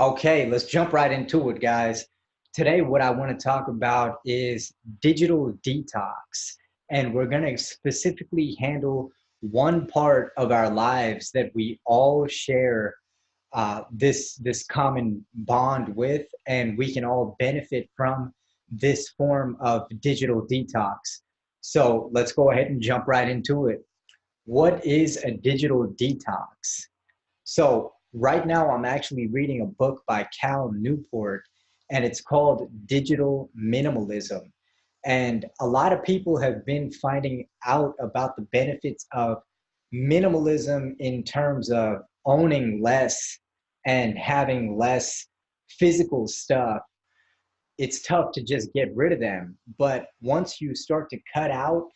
Okay, let's jump right into it, guys. Today, what I want to talk about is digital detox. And we're going to specifically handle one part of our lives that we all share this common bond with, and we can all benefit from this form of digital detox. So let's go ahead and jump right into it. What is a digital detox? So right now I'm actually reading a book by Cal Newport, and it's called Digital Minimalism. And a lot of people have been finding out about the benefits of minimalism in terms of owning less and having less physical stuff. It's tough to just get rid of them. But once you start to cut out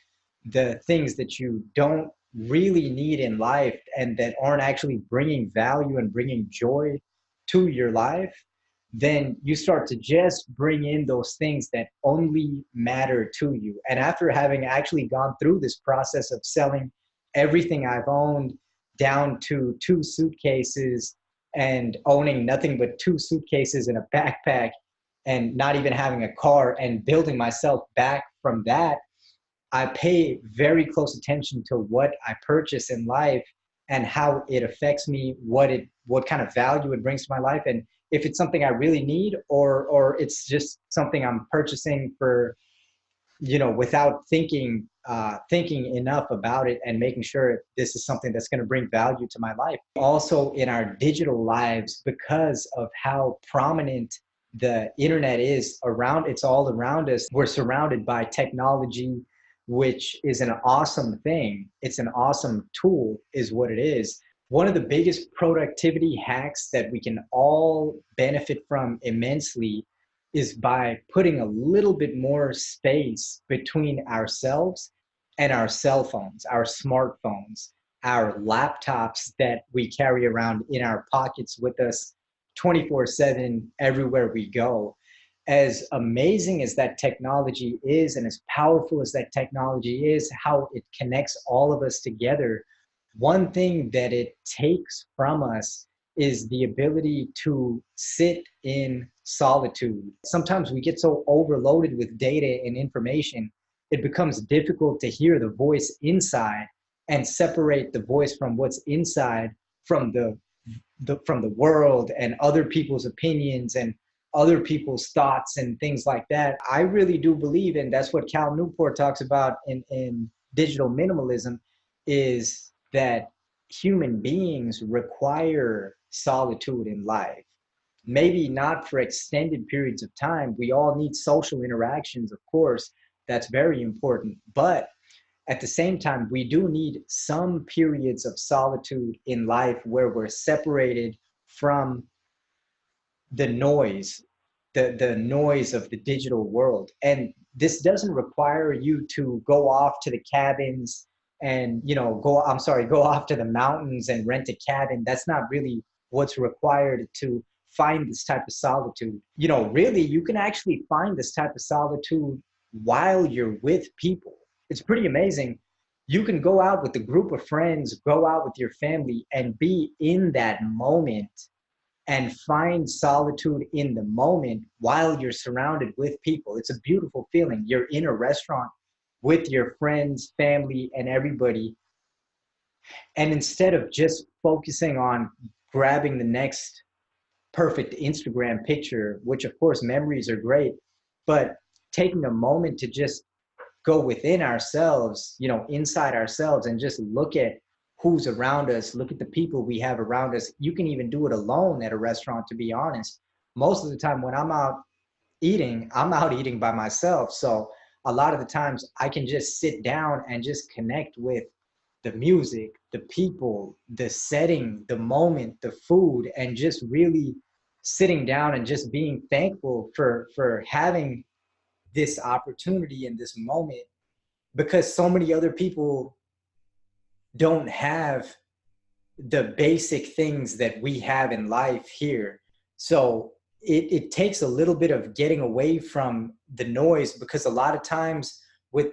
the things that you don't really need in life and that aren't actually bringing value and bringing joy to your life, then you start to just bring in those things that only matter to you. And after having actually gone through this process of selling everything I've owned down to two suitcases and owning nothing but two suitcases and a backpack and not even having a car and building myself back from that, I pay very close attention to what I purchase in life and how it affects me, what kind of value it brings to my life, and if it's something I really need, or it's just something I'm purchasing for, without thinking enough about it and making sure this is something that's going to bring value to my life. Also, in our digital lives, because of how prominent the internet is around, it's all around us. We're surrounded by technology, which is an awesome thing. It's an awesome tool, is what it is. One of the biggest productivity hacks that we can all benefit from immensely is by putting a little bit more space between ourselves and our cell phones, our smartphones, our laptops that we carry around in our pockets with us 24/7 everywhere we go. As amazing as that technology is, and as powerful as that technology is, how it connects all of us together, one thing that it takes from us is the ability to sit in solitude. Sometimes we get so overloaded with data and information, it becomes difficult to hear the voice inside and separate the voice from what's inside from the world and other people's opinions and other people's thoughts and things like that. I really do believe, and that's what Cal Newport talks about in digital minimalism, is that human beings require solitude in life. Maybe not for extended periods of time. We all need social interactions, of course. That's very important. But at the same time, we do need some periods of solitude in life where we're separated from the noise, the noise of the digital world. And this doesn't require you to go off to the cabins and, go off to the mountains and rent a cabin. That's not really what's required to find this type of solitude. Really, you can actually find this type of solitude while you're with people. It's pretty amazing. You can go out with a group of friends, go out with your family, and be in that moment and find solitude in the moment while you're surrounded with people. It's a beautiful feeling. You're in a restaurant with your friends, family, and everybody. And instead of just focusing on grabbing the next perfect Instagram picture, which of course memories are great, but taking a moment to just go within ourselves, inside ourselves, and just look at who's around us, look at the people we have around us. You can even do it alone at a restaurant, to be honest. Most of the time when I'm out eating by myself. So a lot of the times I can just sit down and just connect with the music, the people, the setting, the moment, the food, and just really sitting down and just being thankful for having this opportunity in this moment, because so many other people don't have the basic things that we have in life here. So it takes a little bit of getting away from the noise, because a lot of times with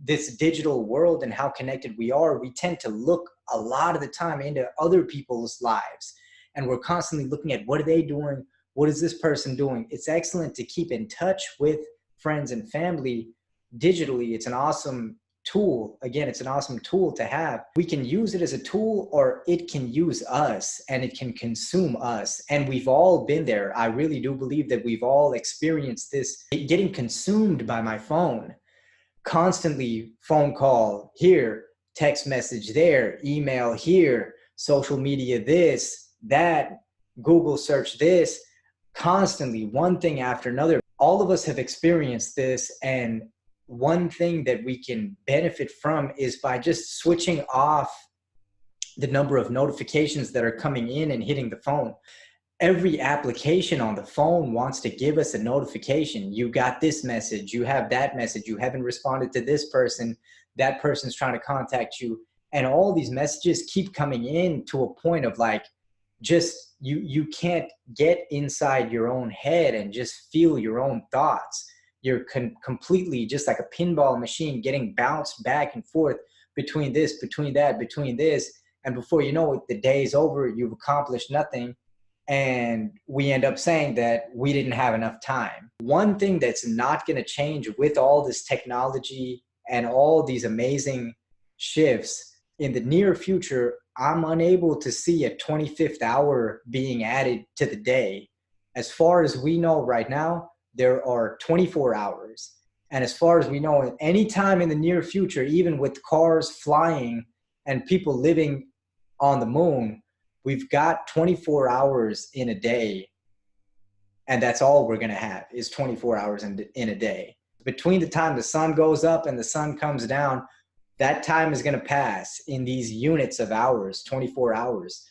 this digital world and how connected we are, we tend to look a lot of the time into other people's lives and we're constantly looking at what are they doing, what is this person doing. It's excellent to keep in touch with friends and family digitally. It's an awesome tool. Again, it's an awesome tool to have. We can use it as a tool, or it can use us and it can consume us. And we've all been there. I really do believe that we've all experienced this, getting consumed by my phone. Constantly phone call here, text message there, email here, social media this, that, Google search this, constantly one thing after another. All of us have experienced this, and one thing that we can benefit from is by just switching off the number of notifications that are coming in and hitting the phone. Every application on the phone wants to give us a notification. You got this message, you have that message, you haven't responded to this person, that person's trying to contact you. And all these messages keep coming in to a point of like, just you can't get inside your own head and just feel your own thoughts. You're completely just like a pinball machine getting bounced back and forth between this, between that, between this. And before you know it, the day's over, you've accomplished nothing. And we end up saying that we didn't have enough time. One thing that's not going to change with all this technology and all these amazing shifts in the near future, I'm unable to see a 25th hour being added to the day. As far as we know right now, there are 24 hours. And as far as we know, any time in the near future, even with cars flying and people living on the moon, we've got 24 hours in a day. And that's all we're going to have is 24 hours in a day. Between the time the sun goes up and the sun comes down, that time is going to pass in these units of hours, 24 hours.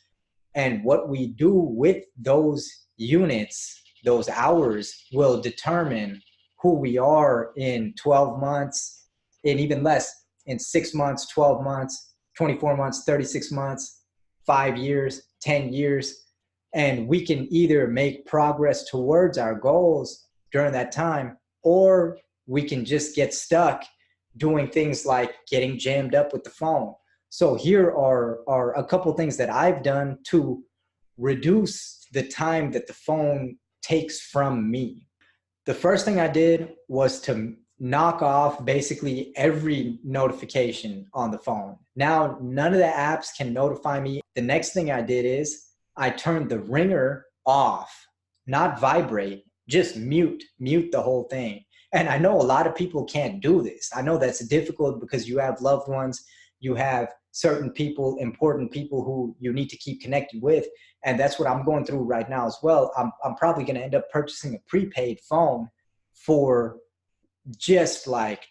And what we do with those units, those hours, will determine who we are in 12 months, and even less, in 6 months, 12 months, 24 months, 36 months, 5 years, 10 years. And we can either make progress towards our goals during that time, or we can just get stuck doing things like getting jammed up with the phone. So here are a couple things that I've done to reduce the time that the phone takes from me. The first thing I did was to knock off basically every notification on the phone. Now, none of the apps can notify me. The next thing I did is I turned the ringer off, not vibrate, just mute the whole thing. And I know a lot of people can't do this. I know that's difficult because you have loved ones, you have certain people, important people who you need to keep connected with. And that's what I'm going through right now as well. I'm probably going to end up purchasing a prepaid phone for just like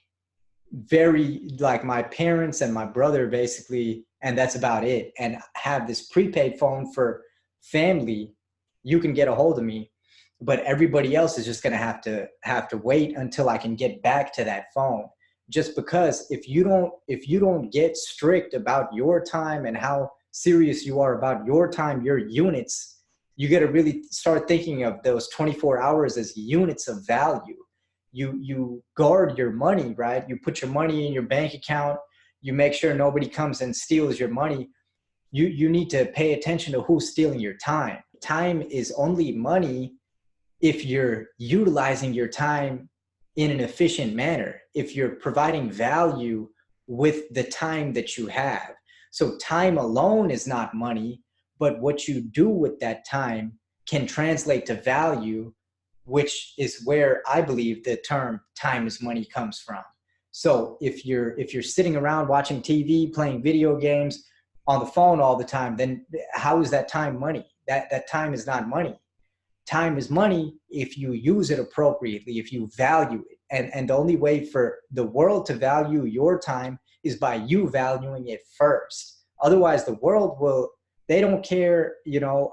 my parents and my brother basically, and that's about it. And have this prepaid phone for family. You can get a hold of me, but everybody else is just going to have to wait until I can get back to that phone. Just because if you don't get strict about your time and how serious you are about your time, your units, you got to really start thinking of those 24 hours as units of value. You guard your money, right? You put your money in your bank account. You make sure nobody comes and steals your money. You need to pay attention to who's stealing your time. Time is only money if you're utilizing your time in an efficient manner, if you're providing value with the time that you have. So time alone is not money, but what you do with that time can translate to value, which is where I believe the term time is money comes from. So if you're sitting around watching TV, playing video games, on the phone all the time, then how is that time money? That time is not money. Time is money if you use it appropriately, if you value it. And the only way for the world to value your time is by you valuing it first. Otherwise, the world they don't care,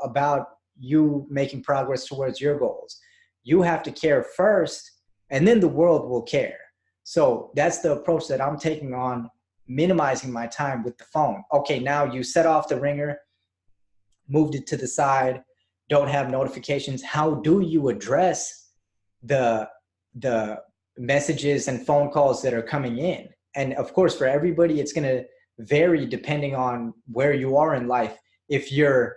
about you making progress towards your goals. You have to care first, and then the world will care. So that's the approach that I'm taking on minimizing my time with the phone. Okay, now you set off the ringer, moved it to the side, don't have notifications. How do you address the messages and phone calls that are coming in? And of course, for everybody, it's going to vary depending on where you are in life. If you're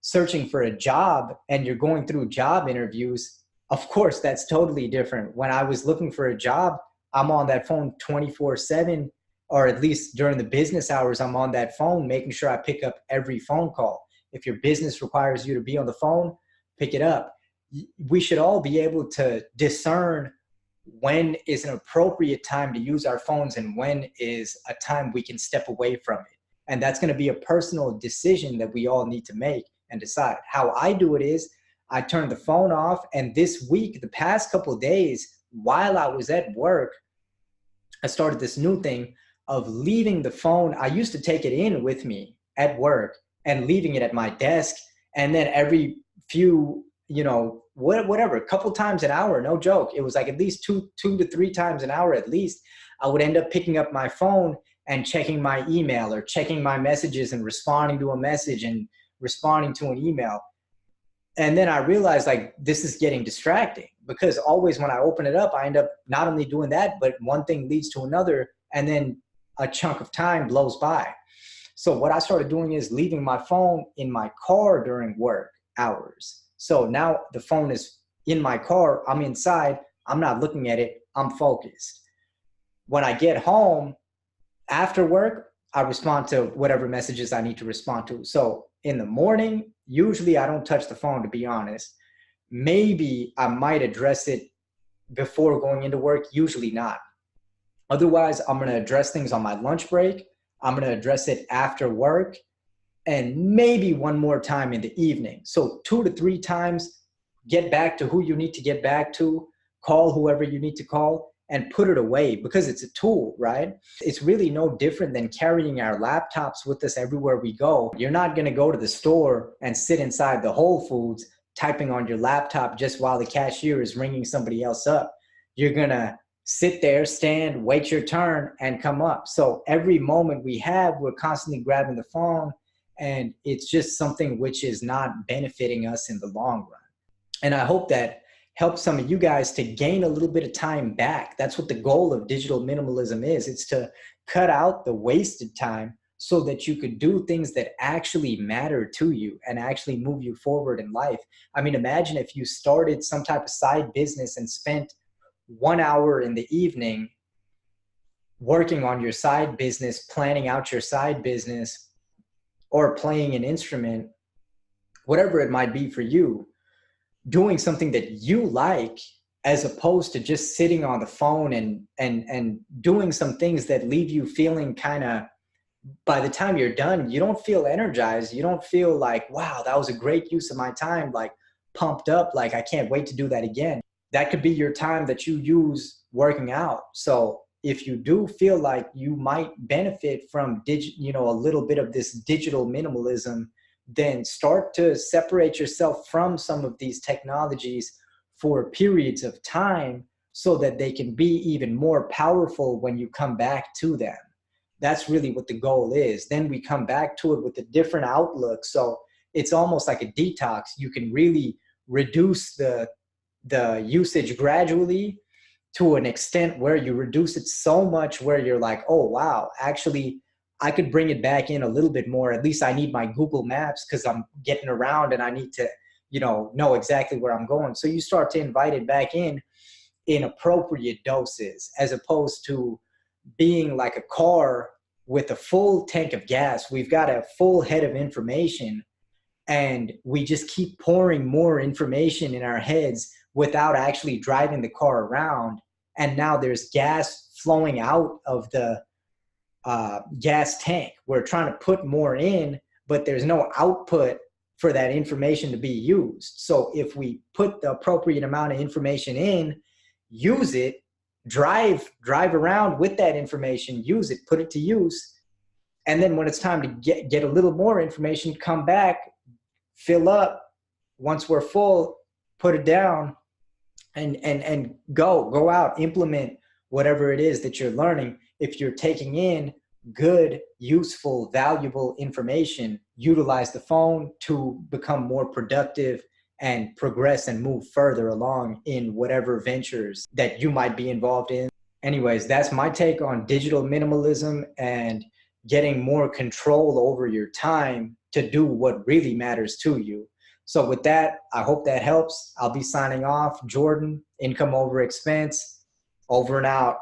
searching for a job and you're going through job interviews, of course, that's totally different. When I was looking for a job, I'm on that phone 24/7, or at least during the business hours, I'm on that phone making sure I pick up every phone call. If your business requires you to be on the phone, pick it up. We should all be able to discern when is an appropriate time to use our phones and when is a time we can step away from it. And that's going to be a personal decision that we all need to make and decide. How I do it is I turn the phone off. And this week, the past couple of days, while I was at work, I started this new thing of leaving the phone. I used to take it in with me at work and leaving it at my desk. And then every few, whatever, a couple times an hour, no joke. It was like at least two to three times an hour at least. I would end up picking up my phone and checking my email or checking my messages and responding to a message and responding to an email. And then I realized like this is getting distracting because always when I open it up, I end up not only doing that, but one thing leads to another. And then a chunk of time blows by. So what I started doing is leaving my phone in my car during work hours. So now the phone is in my car. I'm inside. I'm not looking at it. I'm focused. When I get home after work, I respond to whatever messages I need to respond to. So in the morning, usually I don't touch the phone, to be honest. Maybe I might address it before going into work, usually not. Otherwise, I'm going to address things on my lunch break. I'm going to address it after work and maybe one more time in the evening. So 2 to 3 times, get back to who you need to get back to, call whoever you need to call, and put it away because it's a tool, right? It's really no different than carrying our laptops with us everywhere we go. You're not going to go to the store and sit inside the Whole Foods typing on your laptop just while the cashier is ringing somebody else up. You're going to sit there, stand, wait your turn, and come up. So every moment we have, we're constantly grabbing the phone, and it's just something which is not benefiting us in the long run. And I hope that helps some of you guys to gain a little bit of time back. That's what the goal of digital minimalism is. It's to cut out the wasted time so that you could do things that actually matter to you and actually move you forward in life. I mean, imagine if you started some type of side business and spent 1 hour in the evening working on your side business, planning out your side business, or playing an instrument, whatever it might be for you, doing something that you like, as opposed to just sitting on the phone and doing some things that leave you feeling kind of, by the time you're done, you don't feel energized. You don't feel like, wow, that was a great use of my time, like pumped up, like I can't wait to do that again. That could be your time that you use working out. So if you do feel like you might benefit from a little bit of this digital minimalism, then start to separate yourself from some of these technologies for periods of time so that they can be even more powerful when you come back to them. That's really what the goal is. Then we come back to it with a different outlook. So it's almost like a detox. You can really reduce the usage gradually to an extent where you reduce it so much where you're like, oh, wow, actually, I could bring it back in a little bit more. At least I need my Google Maps because I'm getting around and I need to, know exactly where I'm going. So you start to invite it back in appropriate doses, as opposed to being like a car with a full tank of gas. We've got a full head of information and we just keep pouring more information in our heads without actually driving the car around. And now there's gas flowing out of the gas tank. We're trying to put more in, but there's no output for that information to be used. So if we put the appropriate amount of information in, use it, drive around with that information, use it, put it to use. And then when it's time to get a little more information, come back, fill up. Once we're full, put it down and go out, implement whatever it is that you're learning. If you're taking in good, useful, valuable information, utilize the phone to become more productive and progress and move further along in whatever ventures that you might be involved in. Anyways, that's my take on digital minimalism and getting more control over your time to do what really matters to you. So with that, I hope that helps. I'll be signing off. Jordan, income over expense, over and out.